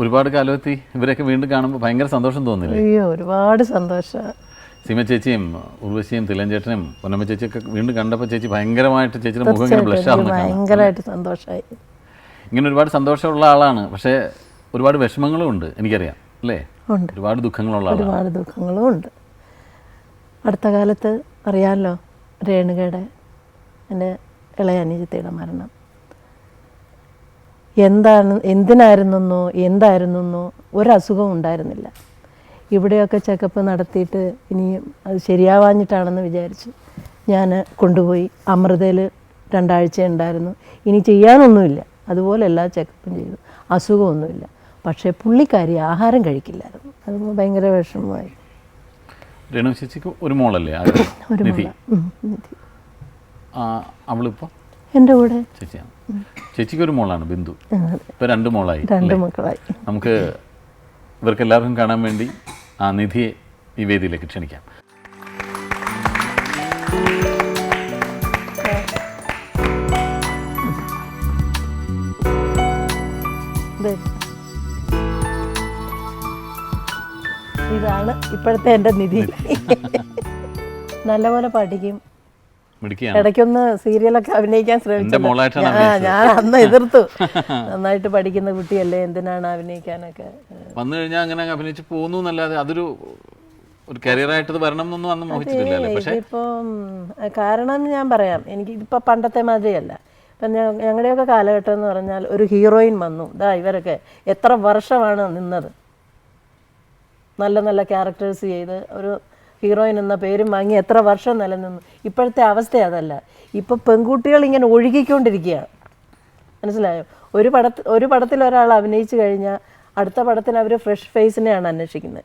ഒരുപാട് കാലമെത്തി ഇവരൊക്കെ വീണ്ടും കാണുമ്പോൾ ഭയങ്കര സന്തോഷം തോന്നില്ലേ? അയ്യോ ഒരുപാട് സന്തോഷം. സീമ ചേച്ചിയും ഉർവശിയും തിലൻ ചേട്ടനും പൊന്നമ്മ ചേച്ചിയൊക്കെ വീണ്ടും കണ്ടപ്പോൾ ചേച്ചി ഭയങ്കരമായിട്ട് ചേച്ചിയുടെ മുഖം ഇങ്ങനെ ബ്ലഷ് ആവുന്നു. ഭയങ്കരമായിട്ട് സന്തോഷമായി. ഇങ്ങനെ ഒരുപാട് സന്തോഷമുള്ള ആളാണ്, പക്ഷേ ഒരുപാട് വിഷമങ്ങളും ഉണ്ട് എനിക്കറിയാം അല്ലേ? ഉണ്ട്, ഒരുപാട് ദുഃഖങ്ങളുള്ള ആളാണ്. ഒരുപാട് ദുഃഖങ്ങളും ഉണ്ട്. അടുത്ത കാലത്ത് അറിയാമല്ലോ, രേണുകയുടെ എൻ്റെ ഇളയ അനുജത്തിയുടെ മരണം. എന്തിനായിരുന്നെന്നോ എന്തായിരുന്നെന്നോ ഒരസുഖവും ഉണ്ടായിരുന്നില്ല. ഇവിടെയൊക്കെ ചെക്കപ്പ് നടത്തിയിട്ട് ഇനിയും അത് ശരിയാവാഞ്ഞിട്ടാണെന്ന് വിചാരിച്ചു ഞാൻ കൊണ്ടുപോയി. അമൃതയിൽ 2 ആഴ്ച ഉണ്ടായിരുന്നു. ഇനി ചെയ്യാനൊന്നുമില്ല. അതുപോലെ എല്ലാ ചെക്കപ്പും ചെയ്തു, അസുഖമൊന്നുമില്ല. പക്ഷേ പുള്ളിക്കാരി ആഹാരം കഴിക്കില്ലായിരുന്നു. അത് ഭയങ്കര വിഷമമായി. രേണു ചേച്ചിക്ക് ഒരു മോളല്ലേ? ഒരു നിധി. നിധി അവളിപ്പോൾ എൻ്റെ കൂടെ ചേച്ചിയാണ്. ചേച്ചിക്ക് ഒരു മോളാണ് ബിന്ദു. ഇപ്പോൾ 2 മോളായി. 2 മക്കളായി. നമുക്ക് ഇവർക്ക് എല്ലാവർക്കും കാണാൻ വേണ്ടി ആ നിധിയെ ഈ വേദിയിലേക്ക് ക്ഷണിക്കാം. ഇതാണ് ഇപ്പോഴത്തെ എൻ്റെ നിധി. നല്ലപോലെ പഠിക്കും, ഇടയ്ക്കൊന്ന് സീരിയലൊക്കെ അഭിനയിക്കാൻ ശ്രമിച്ചു. ഞാൻ അന്ന് എതിർത്തു. നന്നായിട്ട് പഠിക്കുന്ന കുട്ടിയല്ലേ, എന്തിനാണ് അഭിനയിക്കാനൊക്കെ. വന്നു കഴിഞ്ഞാൽ അങ്ങനെ അഭിനയിച്ച് പോകുന്നു എന്നല്ലാതെ അതൊരു കരിയറായിട്ട് വരണം എന്നൊന്നും അന്ന് മോഹിച്ചിട്ടില്ല. ഇതിപ്പം കാരണം ഞാൻ പറയാം, എനിക്ക് ഇപ്പം പണ്ടത്തെ മാതിരിയല്ല. ഇപ്പം ഞങ്ങളുടെയൊക്കെ കാലഘട്ടം എന്ന് പറഞ്ഞാൽ ഒരു ഹീറോയിൻ വന്നു. ഇവരൊക്കെ എത്ര വർഷമാണ് നിന്നത്, നല്ല നല്ല ക്യാരക്ടേഴ്സ് ചെയ്ത് ഒരു ഹീറോയിൻ എന്ന പേരും വാങ്ങി എത്ര വർഷം നിലനിന്നു. ഇപ്പോഴത്തെ അവസ്ഥ അതല്ല. ഇപ്പോൾ പെൺകുട്ടികൾ ഇങ്ങനെ ഒഴുകിക്കൊണ്ടിരിക്കുകയാണ്, മനസ്സിലായോ? ഒരു പടത്തിൽ ഒരാൾ അഭിനയിച്ചു കഴിഞ്ഞാൽ അടുത്ത പടത്തിന് അവർ ഫ്രഷ് ഫേസിനെയാണ് അന്വേഷിക്കുന്നത്.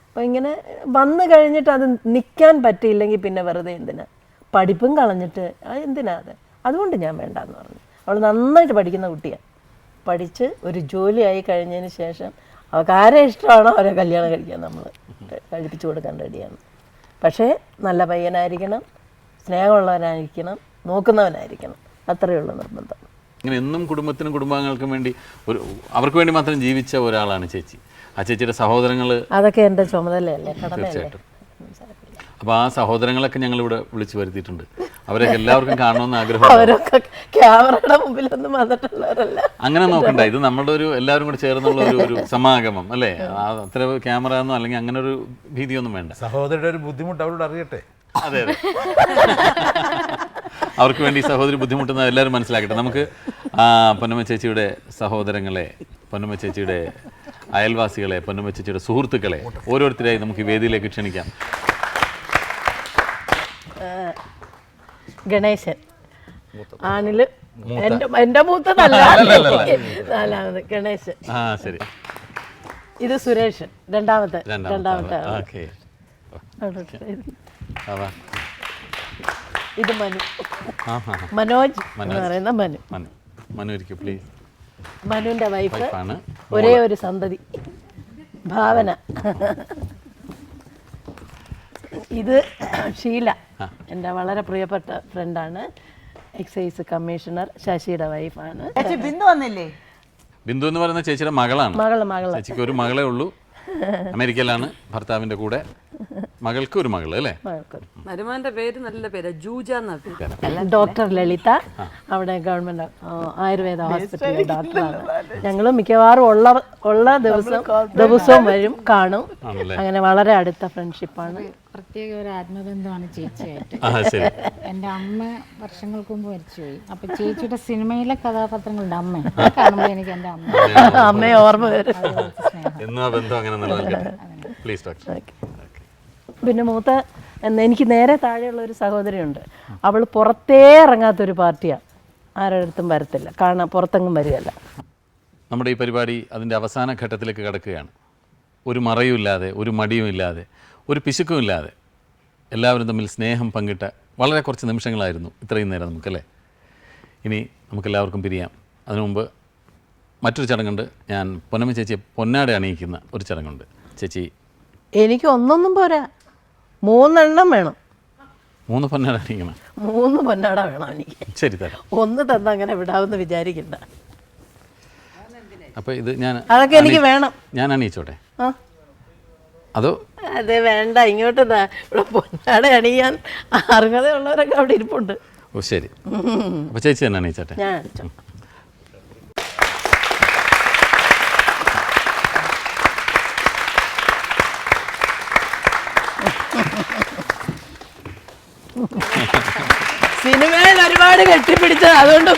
അപ്പോൾ ഇങ്ങനെ വന്നു കഴിഞ്ഞിട്ട് അത് നിൽക്കാൻ പറ്റിയില്ലെങ്കിൽ പിന്നെ വെറുതെ എന്തിനാ, പഠിപ്പും കളഞ്ഞിട്ട് എന്തിനാ അത്. അതുകൊണ്ട് ഞാൻ വേണ്ടാന്ന് പറഞ്ഞു. അവൾ നന്നായിട്ട് പഠിക്കുന്ന കുട്ടിയാണ്. പഠിച്ച് ഒരു ജോലിയായി കഴിഞ്ഞതിന് ശേഷം അവൾക്ക് ആരെ ഇഷ്ടമാണോ അവരെ കല്യാണം കഴിക്കാൻ നമ്മൾ കഴിപ്പിച്ചു കൊടുക്കാൻ റെഡിയാണ്. പക്ഷേ നല്ല പയ്യനായിരിക്കണം, സ്നേഹമുള്ളവനായിരിക്കണം, നോക്കുന്നവനായിരിക്കണം. അത്രയേ ഉള്ളൂ നിർബന്ധം. ഇങ്ങനെ എന്നും കുടുംബത്തിനും കുടുംബാംഗങ്ങൾക്കും വേണ്ടി അവർക്ക് വേണ്ടി മാത്രം ജീവിച്ച ഒരാളാണ് ചേച്ചി. ആ ചേച്ചിയുടെ സഹോദരങ്ങൾ അതൊക്കെ എൻ്റെ ചുമതലയല്ലേ, കടമയല്ലേ. തീർച്ചയായിട്ടും. അപ്പോൾ ആ സഹോദരങ്ങളൊക്കെ ഞങ്ങളിവിടെ വിളിച്ചു വരുത്തിയിട്ടുണ്ട്. അവരൊക്കെ എല്ലാവർക്കും കാണണമെന്ന് ആഗ്രഹം. അവരൊക്കെ ക്യാമറയുടെ മുമ്പിലൊന്നും വന്നിട്ടുള്ളവരല്ല. അങ്ങനെ നോക്കണ്ട, ഇത് നമ്മുടെ ഒരു എല്ലാവരും കൂടെ ചേർന്നുള്ള ഒരു സമാഗമം അല്ലേ? അത്ര ക്യാമറ ഒന്നും അല്ലെങ്കിൽ അങ്ങനെ ഒരു ഭീതിയൊന്നും വേണ്ട. സഹോദരിയുടെ ഒരു ബുദ്ധിമുട്ട് അവരോട് അറിയട്ടെ. അതെ അതെ, അവർക്ക് വേണ്ടി സഹോദരി ബുദ്ധിമുട്ടുന്ന എല്ലാവരും മനസ്സിലാക്കട്ടെ. നമുക്ക് പൊന്നമ്മ ചേച്ചിയുടെ സഹോദരങ്ങളെ, പൊന്നമ്മ ചേച്ചിയുടെ അയൽവാസികളെ, പൊന്നമ്മ ചേച്ചിയുടെ സുഹൃത്തുക്കളെ ഓരോരുത്തരായി നമുക്ക് ഈ വേദിയിലേക്ക് ക്ഷണിക്കാം. ഗണേശൻ ആണില് എന്റെ മൂത്തതല്ല, നാലാമത് ഗണേശൻ. ശരി. ഇത് സുരേഷ്, രണ്ടാമത്തെ. ഇത് മനു, മനോജ് എന്ന് പറയുന്ന മനു. പ്ലീസ്. മനുവിന്റെ വൈഫ്, ഒരേ ഒരു സന്തതി ഭാവന. ഇത് ഷീല, എൻ്റെ വളരെ പ്രിയപ്പെട്ട ഫ്രണ്ടാണ്. എക്സൈസ് കമ്മീഷണർ ശശിയുടെ വൈഫാണ്. ബിന്ദു വന്നില്ലേ? ബിന്ദു എന്ന് പറയുന്ന ചേച്ചിയുടെ മകളാണ്. ചേച്ചിക്ക് ഒരു മകളേ ഉള്ളൂ, അമേരിക്കയിലാണ് ഭർത്താവിന്റെ കൂടെ. മകൾക്ക് ഒരു മകള് അല്ലേ? മരുമാന്റെ പേര് നല്ല പേര്, ജൂജ. ഡോക്ടർ ലളിത, അവിടെ ഗവൺമെന്റ് ആയുർവേദ ഹോസ്പിറ്റലിലെ ഡോക്ടറാണ്. ഞങ്ങൾ മിക്കവാറും ഉള്ള ദിവസവും വരും, കാണും. അങ്ങനെ വളരെ അടുത്ത ഫ്രണ്ട്ഷിപ്പാണ്. പ്രത്യേക ഒരു ആത്മബന്ധമാണ് ചേച്ചിയായിട്ട്. എൻ്റെ അമ്മ വർഷങ്ങൾക്ക് മുമ്പ് മരിച്ചുപോയി. അപ്പൊ ചേച്ചിയുടെ സിനിമയിലെ കഥാപാത്രങ്ങളുടെ അമ്മ കാണുമ്പോൾ എനിക്ക് എൻ്റെ അമ്മയെ ഓർമ്മ വരും. പിന്നെ മൂത്ത എനിക്ക് നേരെ താഴെയുള്ള ഒരു സഹോദരിയുണ്ട്. അവൾ പുറത്തേ ഇറങ്ങാത്തൊരു പാർട്ടിയാണ്, ആരുടെ അടുത്തും വരത്തില്ല, കാണാൻ പുറത്തെങ്ങും വരികയല്ല. നമ്മുടെ ഈ പരിപാടി അതിൻ്റെ അവസാന ഘട്ടത്തിലേക്ക് കിടക്കുകയാണ്. ഒരു മറയുമില്ലാതെ, ഒരു മടിയുമില്ലാതെ, ഒരു പിശുക്കുമില്ലാതെ എല്ലാവരും തമ്മിൽ സ്നേഹം പങ്കിട്ട വളരെ കുറച്ച് നിമിഷങ്ങളായിരുന്നു ഇത്രയും നേരം നമുക്കല്ലേ. ഇനി നമുക്കെല്ലാവർക്കും പിരിയാം. അതിനു മുമ്പ് മറ്റൊരു ചടങ്ങുണ്ട്. ഞാൻ പൊന്നമ്മ ചേച്ചിയെ പൊന്നാട അണിയിക്കുന്ന ഒരു ചടങ്ങുണ്ട്. ചേച്ചി, എനിക്ക് ഒന്നൊന്നും പോരാ, 3 എണ്ണം വേണം. 3 പൊന്നാട അണിയിക്കണം. 3 പൊന്നാട വേണം എനിക്ക്. ശരി, തരാം. ഒന്ന് തന്ന അങ്ങനെ വിടാമെന്ന് വിചാരിക്കണ്ട. അപ്പോൾ ഇത് ഞാൻ അതൊക്കെ എനിക്ക് വേണം. ഞാൻ അണിയിച്ചോട്ടെ ആ അതോ? അതെ, വേണ്ട, ഇങ്ങോട്ട് ഇവിടെ പൊന്നാട അണിയാൻ അർഹതയുള്ളവരൊക്കെ അവിടെ ഇരിപ്പുണ്ട്. ഓ ശരി, അപ്പോൾ ചേച്ചി തന്നെ അണിയിച്ചോട്ടെ. ഞാൻ അടിച്ചോ. സിനിമയിൽ ഒരുപാട് കെട്ടിപ്പിടിച്ചത് അതുകൊണ്ട്